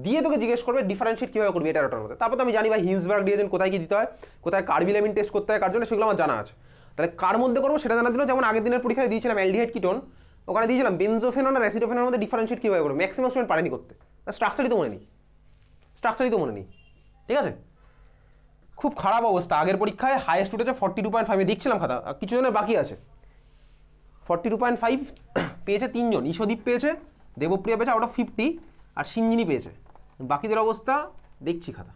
দিয়ে তোকে জিজ্ঞেস করবে ডিফারেন্সিয়েট কীভাবে করবি এটা ওটার মধ্যে। তারপর তো আমি জানি ভাই হিউজবার্গ রিয়েজেন্ট কোথায় কি দিতে হয়, কোথায় কার্বিলামিন টেস্ট করতে হয় কার জন্য, সেগুলো আমার জানা আছে। তাহলে কার মধ্যে করবো সেটা জানার জন্য, যেমন আগের দিনের পরীক্ষায় দিয়েছিলাম অ্যালডিহাইড কিটোন, ওখানে দিয়েছিলাম বেনজোফেনন আর অ্যাসিডোফেনের মধ্যে ডিফারেন্সিয়েট কীভাবে করবো, ম্যাক্সিমাম স্টুডেন্ট পারেনি করতে, স্ট্রাকচারই তো মনে নেই, ঠিক আছে। খুব খারাপ অবস্থা, আগের পরীক্ষায় হাইয়েস্ট উঠেছে 42.5, দেখছিলাম খাতা, কিছু জনের বাকি আছে, 42.5 পেয়েছে 3 জন, ঈশদীপ পেয়েছে, দেবপ্রিয়া পেয়েছে আউট অফ 50, আর সিঞ্জিনি পেয়েছে, বাকিদের অবস্থা দেখছি খাতা,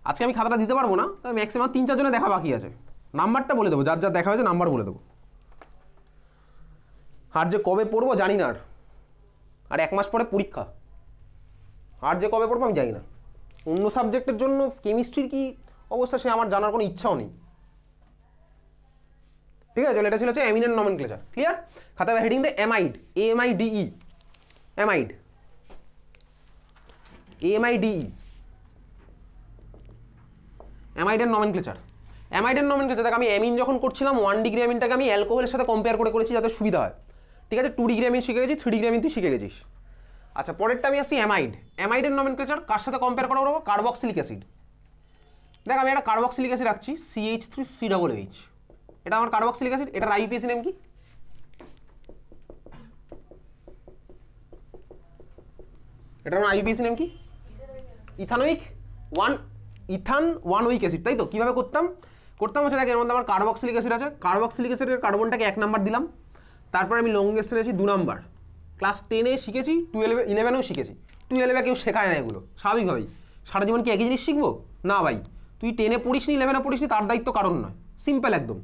আজকে আমি খাতাটা দিতে পারবো না, তবে ম্যাক্সিমাম 3-4 জনের দেখা বাকি আছে। নাম্বারটা বলে দেবো, যার যার দেখা হয়েছে নাম্বার বলে দেবো। আর যে কবে পড়বো জানি না, আর 1 মাস পরে পরীক্ষা, আর যে কবে পড়বো আমি জানি না। অন্য সাবজেক্টের জন্য কেমিস্ট্রির কি অবস্থা সে আমার জানার কোনো ইচ্ছাও নেই। ঠিক আছে, এটা ছিল হচ্ছে এমিনেন্ট নমেনক্লেচার। ক্লিয়ার? খাতায় হেডিং দে অ্যামাইড, AMIDE, অ্যামাইড, AMIDE, অ্যামাইডের নমেনক্লেচার। অ্যামাইডের নমেনক্লেচার দেখ, আমি অ্যামিন যখন করছিলাম 1 ডিগ্রি অ্যামিনটাকে আমি অ্যালকোহলের সাথে কম্পেয়ার করে করেছি যাতে সুবিধা হয়। ঠিক আছে, 2 ডিগ্রি অ্যামিন শিখে গেছি, 3 ডিগ্রি অ্যামিন তুই শিখে গেছিস। আচ্ছা, পরেরটা আমি আসছি অ্যামাইড। অ্যামাইডের নমেনক্লেচার কার সাথে কম্পেয়ার করা করবো? Carboxylic acid. দেখ আমি একটা কার্বক্সিলিক অ্যাসিড রাখছি, CH3COOH, এটা আমার কার্বক্সিলিক অ্যাসিড। এটার আইপিএসি নেম কি? এটার আমার আইপিএসি নেম কি? ইথানোইক 1 উইক অ্যাসিড, তাই তো? কিভাবে করতাম হচ্ছে দেখ, এর মধ্যে আমার কার্বক্সিলিক অ্যাসিড আছে, কার্বক্সিলিক অ্যাসিডের কার্বনটাকে 1 নাম্বার দিলাম, তারপর আমি লংগেস্ট এনেছি 2 নাম্বার। ক্লাস 10-এ শিখেছি, 11-এও শিখেছি। 12-এ কেউ শেখায় না এগুলো, স্বাভাবিকভাবেই। সারা জীবন কি একই জিনিস শিখবো? না ভাই, তুই 10-এ পড়িসনি, 11-এ পড়িসনি, তার দায়িত্ব কারণ নয়, সিম্পল একদম।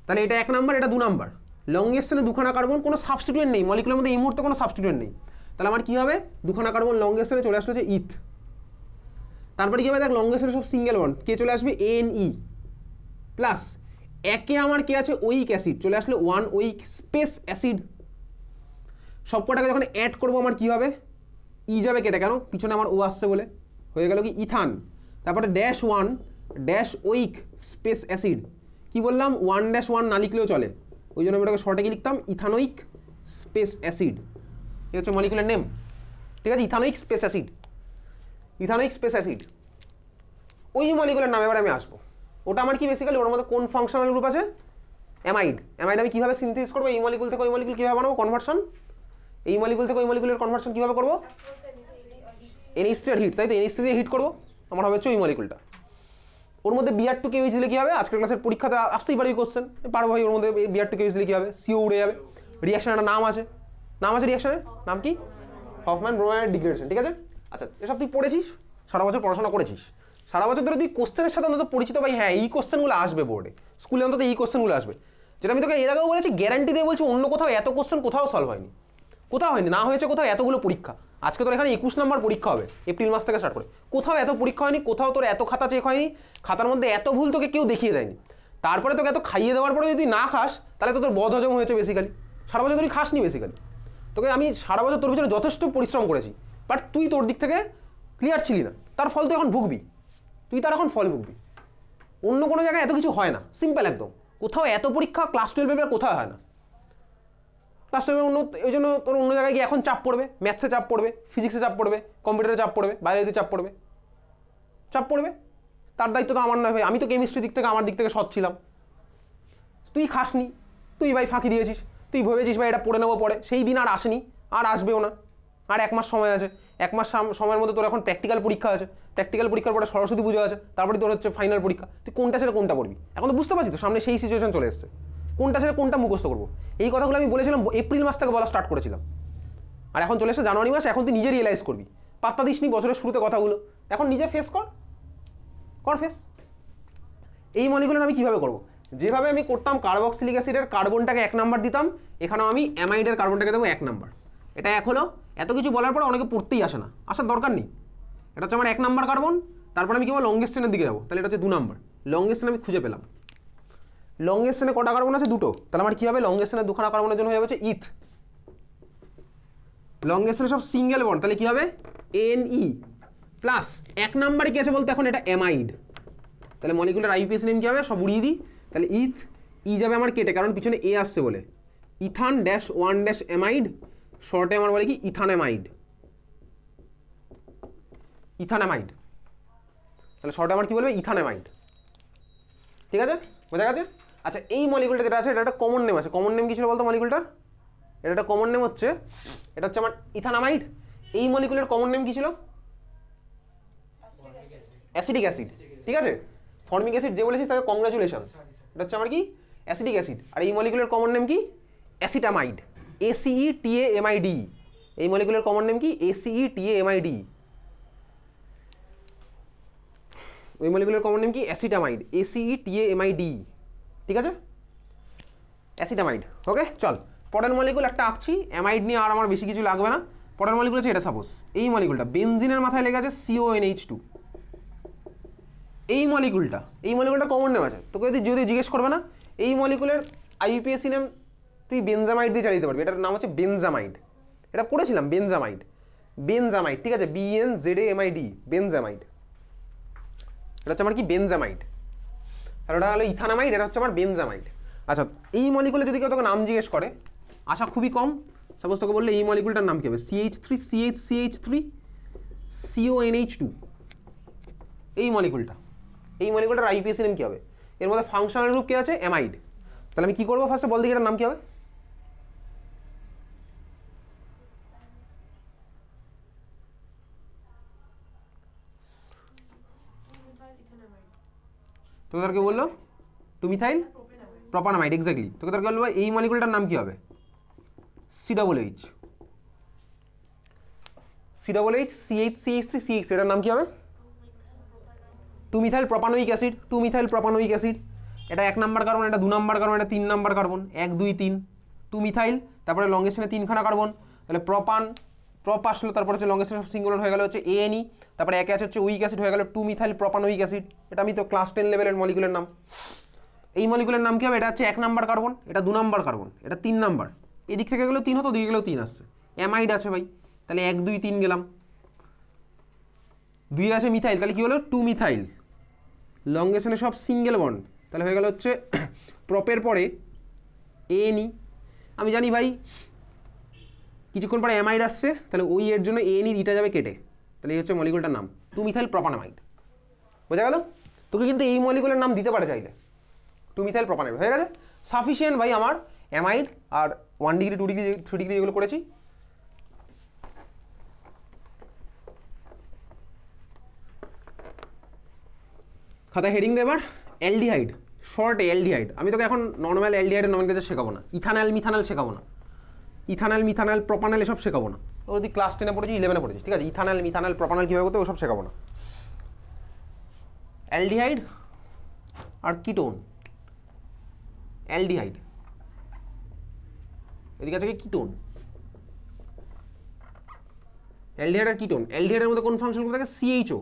তাহলে এটা 1 নাম্বার, এটা 2 নাম্বার। লংগেস্ট এনে 2খানা কার্বন, কোনো সাবস্টিটিউয়েন্ট নেই মলিকুলের মধ্যে এই মুহূর্তে, কোনো সাবস্টিটিউয়েন্ট নেই। তাহলে আমার কি হবে? 2খানা কার্বন লংগেস্ট এনে চলে আসলো যে ইথ। তারপরে কি হবে দেখ, লংগেস্ট এনে সব সিঙ্গেল বন্ড, কে চলে আসবে? ANE প্লাস একে আমার কে আছে? ওইক অ্যাসিড, চলে আসলে 1 উইক স্পেস অ্যাসিড। সবকটাকে যখন অ্যাড করবো আমার কি হবে? ই যাবে কেটে, কেন? পিছনে আমার ও আসছে বলে, হয়ে গেল কি ইথান। তারপরে -1 উইক স্পেস অ্যাসিড, কি বললাম? 1-1 না লিখলেও চলে, ওই জন্য আমি ওটাকে শর্টে কি লিখতাম? Ethanoic space acid. এই হচ্ছে মলিকুলার নেম। ঠিক আছে, ethanoic space acid, ethanoic space acid. ওই মলিকুলার নাম এবার আমি আসবো। ওটা আমার কি বেসিক্যালি, ওর মধ্যে কোন ফাংশনাল গ্রুপ আছে? অ্যামাইড। অ্যামাইড আমি কীভাবে সিনথেসিস করবো? এই মলিকুল থেকে ওই মলিকুল কীভাবে বানাবো? কনভার্সন। এই মলিকুল থেকে ওই মলিকুলের কনভার্সন কীভাবে করবো? NH3 হিট, তাই তো? NH3 দিয়ে হিট করবো, আমার হবে হচ্ছে ওই মলিকুলটা। ওর মধ্যে Br2KOH দিলে কী হবে? আজকের ক্লাসের পরীক্ষাতে আসতেই পারে কোশ্চেন, পারবো ভাই। ওর মধ্যে Br2KOH দিলে কী হবে? CO উড়ে যাবে। রিয়াকশন একটা নাম আছে, রিয়াকশনের নাম কি? Hofmann bromide degradation. ঠিক আছে, আচ্ছা এসব তুই পড়েছিস, সারা বছর পড়াশোনা করেছিস, সারা বছর ধরে তুই কোশ্চেনের সাথে অন্তত পরিচিত ভাই। হ্যাঁ, এই কোশ্চেনগুলো আসবে বোর্ডে, স্কুলে অন্তত এই কোশ্চেনগুলো আসবে। যেটা আমি তোকে এর আগেও বলেছি, গ্যারান্টি দিয়ে বলছি, অন্য কোথাও এত কোশ্চেন কোথাও সলভ হয়নি, কোথাও হয়নি। না হয়েছে কোথাও এতগুলো পরীক্ষা। আজকে তোর এখানে 21 নম্বর পরীক্ষা হবে এপ্রিল মাস থেকে স্টার্ট করে, কোথাও এত পরীক্ষা হয়নি, কোথাও তোর এত খাতা চেক হয়নি, খাতার মধ্যে এত ভুল তোকে কেউ দেখিয়ে দেয়নি। তারপরে তোকে এত খাইয়ে দেওয়ার পরে যদি না খাস, তাহলে তো তোর বদ হজম হয়েছে বেসিক্যালি। সারা বছর তুই খাসনি বেসিক্যালি, তোকে আমি সারা বছর তোর ভিতরে যথেষ্ট পরিশ্রম করেছি, বাট তুই তোর দিক থেকে ক্লিয়ার ছিলি না, তার ফল তুই এখন ভুগবি, তুই তার এখন ফল ভুগবি। অন্য কোনো জায়গায় এত কিছু হয় না, সিম্পল একদম। কোথাও এত পরীক্ষা ক্লাস 12-এর কোথাও হয় না। ক্লাস 12 অন্য, এই জন্য তোর অন্য জায়গায় গিয়ে এখন চাপ পড়বে, ম্যাথসে চাপ পড়বে, ফিজিক্সে চাপ পড়বে, কম্পিউটারে চাপ পড়বে, বায়োলজিতে চাপ পড়বে, তার দায়িত্ব তো আমার নয় ভাই। আমি তো কেমিস্ট্রি দিক থেকে, আমার দিক থেকে সৎ ছিলাম। তুই খাসনি, তুই ভাই ফাঁকি দিয়েছিস, তুই ভেবেছিস ভাই এটা পড়ে নেবো পরে, সেই দিন আর আসেনি, আর আসবেও না। আর 1 মাস সময় আছে, 1 মাস সময়ের মধ্যে তোর এখন প্র্যাকটিক্যাল পরীক্ষা আছে, প্র্যাকটিক্যাল পরীক্ষার পরে সরস্বতী পুজো আছে, তারপরে তোর হচ্ছে ফাইনাল পরীক্ষা। তুই কোনটা ছেড়ে কোনটা পড়বি? এখন তো বুঝতে পারছিস তো সামনে সেই সিচুয়েশন চলে এসছে, কোনটা ছেড়ে কোনটা মুখস্থ করবো। এই কথাগুলো আমি বলেছিলাম এপ্রিল মাস থেকে বলা স্টার্ট করেছিলাম, আর এখন চলে এসে জানুয়ারি মাস। এখন তুই নিজে রিয়েলাইজ করবি, পাত্তা দিসনি বছরের শুরুতে কথাগুলো, এখন নিজে ফেস কর ফেস। এই মলিকুলার আমি কীভাবে করবো? যেভাবে আমি করতাম কার্বক্সিলিক অ্যাসিডের কার্বনটাকে 1 নাম্বার দিতাম, এখানেও আমি অ্যামাইডের কার্বনটাকে দেবো 1 নাম্বার। এটা 1 হলো। এত কিছু বলার পরে অনেকে পড়তেই আসে না, আসার দরকার নেই। এটা হচ্ছে আমার 1 নাম্বার কার্বন। তারপর আমি কি বলবো? লংগেস্ট চেনের দিকে যাবো, তাহলে এটা হচ্ছে 2 নাম্বার। লংগেস্ট চেন আমি খুঁজে পেলাম, লংগেস্ট চেনে কটা কার্বন আছে? 2টো। তাহলে আমার কি হবে? লংগেস্ট চেনের 2খানা কার্বনের জন্য হয়ে যাচ্ছে ইথ। লংগেস্ট চেনে সব সিঙ্গেল বন্ড, তাহলে কি হবে? ANE প্লাস 1 নাম্বারে কি আছে বলতে? এখন এটা অ্যামাইড, তাহলে মলিকুলার আইপিএস নেম কি হবে? সব উড়িয়ে দিই, তাহলে ইথ, ই যাবে আমার কেটে, কারণ পিছনে এ আসছে বলে। ইথান-1 অ্যামাইড, শর্টে আমার বলে কি? ইথানঅ্যামাইড। ইথানঅ্যামাইড, তাহলে শর্টে আমার কি বলবে? ইথানঅ্যামাইড। ঠিক আছে, বোঝা গেছে? আচ্ছা, এই মলিকুলটা যেটা আছে, এটা একটা কমন নেম আছে। কমন নেম কি ছিল বলতো মলিকুলটার? এটা একটা কমন নেম হচ্ছে, এটা হচ্ছে আমার ইথানঅ্যামাইড। এই মলিকুলের কমন নেম কি ছিল? Acidic acid. ঠিক আছে, ফর্মিক অ্যাসিড যে বলেছিস তাকে কংগ্রাচুলেশনস। এটা হচ্ছে আমার কি? Acidic acid. আর এই মলিকুলের কমন নেম কি? অ্যাসিটামাইড, ACETAMIDE। এই মলিকুলের কমন নেম কি? ACETAMID। ওই মলিকুলের কমন নেম কি? অ্যাসিটামাইড, ACETAMID। ঠিক আছে, অ্যাসিটামাইড। ওকে, চল পরের মলিকুল একটা আঁকছি। অ্যামাইড নিয়ে আর আমার বেশি কিছু লাগবে না। পরের মলিকুল আছে এটা, সাপোজ এই মলিকুলটা বেনজিনের মাথায় লেগে আছে CONH2। এই মলিকুলটা কমন নেম আছে, তোকে যদি জিজ্ঞেস করবে না এই মলিকুলের IUPAC নেম, তুই বেনজামাইড দিয়ে চালিয়ে দিতে পারবি। এটার নাম হচ্ছে বেনজামাইড। এটা পড়েছিলাম, বেনজামাইড। ঠিক আছে, BENZAMID, বেনজামাইড। এটা হচ্ছে আমার কি? বেনজামাইড। আর ওটা হলো ইথানামাইড, এটা হচ্ছে আমার বেনজামাইড। আচ্ছা, এই মলিকুলে যদি কেউ তোকে নাম জিজ্ঞেস করে, আশা খুবই কম, সাপোজ তোকে বললে এই মলিকুলটার নাম কি হবে? CH3 CONH2। এই মলিকুলটার IUPAC নেম কি হবে? এর মধ্যে ফাংশনাল গ্রুপ কি আছে? অ্যামাইড। তাহলে আমি কি করবো ফার্স্টে, বল দেখি এটার নাম কি হবে? তোকে তার কে বললো? 2-মিথাইল প্রোপানামাইড। এক্স্যাক্টলি। তোকে তার কে বলবো এই মলিকুলটার নাম কি হবে? COOH CH3CH3 এটার নাম কি হবে? 2-মিথাইল প্রোপানোয়িক অ্যাসিড। এটা 1 নাম্বার কার্বন, এটা 2 নাম্বার কার্বন, এটা 3 নাম্বার কার্বন, 1 2 3 2-মিথাইল, তারপরে লংগেশনে 3খানা কার্বন, তাহলে প্রপ আসলো, তারপর হচ্ছে লংগেশনে সিঙ্গুলার হয়ে গেল হচ্ছে ANE, তারপরে একে আছে হচ্ছে উইক অ্যাসিড হয়ে গেল 2-মিথাইল প্রোপানোয়িক অ্যাসিড। এটা আমি তো ক্লাস 10 লেভেলের মলিকুলের নাম। এই মলিকুলের নাম কি হবে? এটা হচ্ছে 1 নাম্বার কার্বন, এটা 2 নাম্বার কার্বন, এটা 3 নাম্বার, এদিক থেকে গেলেও 3 হতো, ওদিকে গেলেও 3 আসছে। অ্যামাইড আছে ভাই, তাহলে 1 2 3 গেলাম, 2 আছে মিথাইল, তাহলে কি হলো? 2-মিথাইল। লংগেশনে সব সিঙ্গেল বন্ড, তাহলে হয়ে গেল হচ্ছে প্রপের পরে ANE। আমি জানি ভাই কিছুক্ষণ পরে অ্যামাইড আসছে, তাহলে ওই এর জন্য ANE ইটা যাবে কেটে, তাহলে এই হচ্ছে মলিকুলটার নাম 2-মিথাইল প্রোপানামাইড। বোঝা গেল? তোকে কিন্তু এই মলিকুলের নাম দিতে পারে চাইলে, 2-মিথাইল প্রোপানামাইড। হয়ে গেছে, সাফিসিয়েন্ট ভাই আমার অ্যামাইড আর 1 ডিগ্রি 2 ডিগ্রি 3 ডিগ্রি যেগুলো করেছি। খাতা হেডিং দে এবার। Aldehyde, short aldehyde. আমি তোকে এখন নর্মাল অ্যালডিহাইডের নমিনেচার শেখাবো না, ইথানল মিথানল শেখাবো না, মিথানল প্রোপানল এসব শেখাবো না। ও যদি ক্লাস 10-এ পড়েছি 11-এ পড়েছিস, ঠিক আছে? ইথানল মিথানল প্রোপানল কীভাবে করতে ওসব শেখাবো না। অ্যালডিহাইড আর কিটোন। অ্যালডিহাইড, এদিকে আছে কি? কিটোন। অ্যালডিহাইড আর কিটোন। অ্যালডিহাইডের মধ্যে কোন ফাংশন থাকে? CHO।